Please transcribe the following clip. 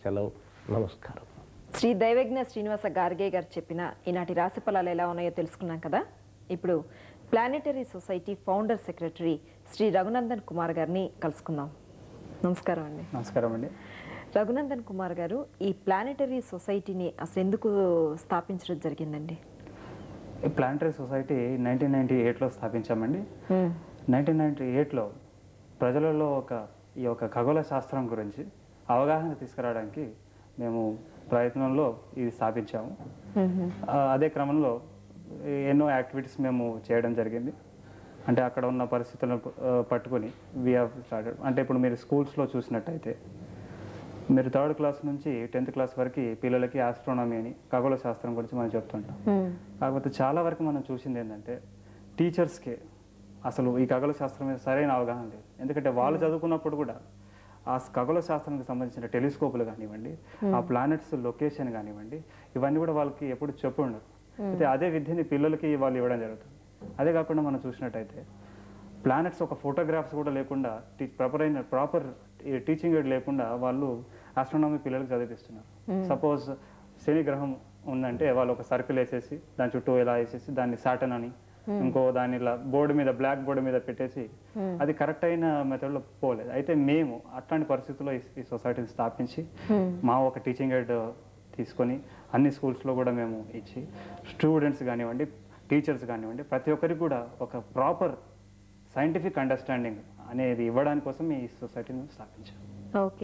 సెలవు. నమస్కారం. శ్రీ దైవజ్ఞ శ్రీనివాస గార్గే గారు చెప్పిన ఈనాటి రాశి ఫలాలు ఎలా ఉన్నాయో తెలుసుకున్నాం కదా. ఇప్పుడు planetary society founder secretary Shri Raghunandan Kumar గారిని కలుసుకుందాం. నమస్కారం అండి. నమస్కారం అండి. రఘునందన్ కుమార్ గారు, ఈ ప్లానెటరీ సొసైటీని అసలు ఎందుకు స్థాపించడం జరిగిందండి? ఈ ప్లానెటరీ సొసైటీ 1998లో స్థాపించామండి. 1998లో ప్రజలలో ఈ యొక్క ఖగోళ శాస్త్రం గురించి అవగాహన తీసుకురావడానికి మేము ప్రయత్నంలో ఇది స్థాపించాము. అదే క్రమంలో ఎన్నో యాక్టివిటీస్ మేము చేయడం జరిగింది. అంటే అక్కడ ఉన్న పరిస్థితులను పట్టుకొని వీ హ్యావ్ స్టార్టెడ్. అంటే ఇప్పుడు మీరు స్కూల్స్లో చూసినట్టయితే మీరు 3rd క్లాస్ నుంచి 10th క్లాస్ వరకు పిల్లలకి ఆస్ట్రోనమీ అని ఖగోళ శాస్త్రం గురించి మనం చెప్తుంటాం. కాకపోతే చాలా వరకు మనం చూసింది ఏంటంటే టీచర్స్కే అసలు ఈ ఖగోళ శాస్త్రం మీద సరైన అవగాహన లేదు. ఎందుకంటే వాళ్ళు చదువుకున్నప్పుడు కూడా ఆ ఖగోళ శాస్త్రానికి సంబంధించిన టెలిస్కోపులు కానివ్వండి, ఆ ప్లానెట్స్ లొకేషన్ కానివ్వండి, ఇవన్నీ కూడా వాళ్ళకి ఎప్పుడు చెప్పు ఉండదు. అయితే అదే విద్యని పిల్లలకి వాళ్ళు ఇవ్వడం జరుగుతుంది. అదే కాకుండా మనం చూసినట్టయితే ప్లానెట్స్ ఒక ఫోటోగ్రాఫ్స్ కూడా లేకుండా ప్రాపర్ టీచింగ్ ఎయిడ్ లేకుండా వాళ్ళు ఆస్ట్రోనమీ పిల్లలకు చదివిస్తున్నారు. సపోజ్ శని గ్రహం ఉందంటే వాళ్ళు ఒక సర్కిల్ వేసేసి దాని చుట్టూ ఇలా వేసేసి దాన్ని సాటర్న్ అని ఇంకో దాన్ని ఇలా బోర్డు మీద బ్లాక్ బోర్డు మీద పెట్టేసి అది కరెక్ట్ అయిన మెథడ్లో పోలేదు. అయితే మేము అట్లాంటి పరిస్థితుల్లో ఈ సొసైటీని స్థాపించి మా ఒక టీచింగ్ ఎయిడ్ తీసుకొని అన్ని స్కూల్స్లో కూడా మేము ఇచ్చి స్టూడెంట్స్ కానివ్వండి, టీచర్స్ కానివ్వండి, ప్రతి ఒక్కరికి కూడా ఒక ప్రాపర్ సైంటిఫిక్ అండర్స్టాండింగ్ అనేది ఇవ్వడానికి కోసం ఈ సొసైటీని స్థాపించాం. ఓకే.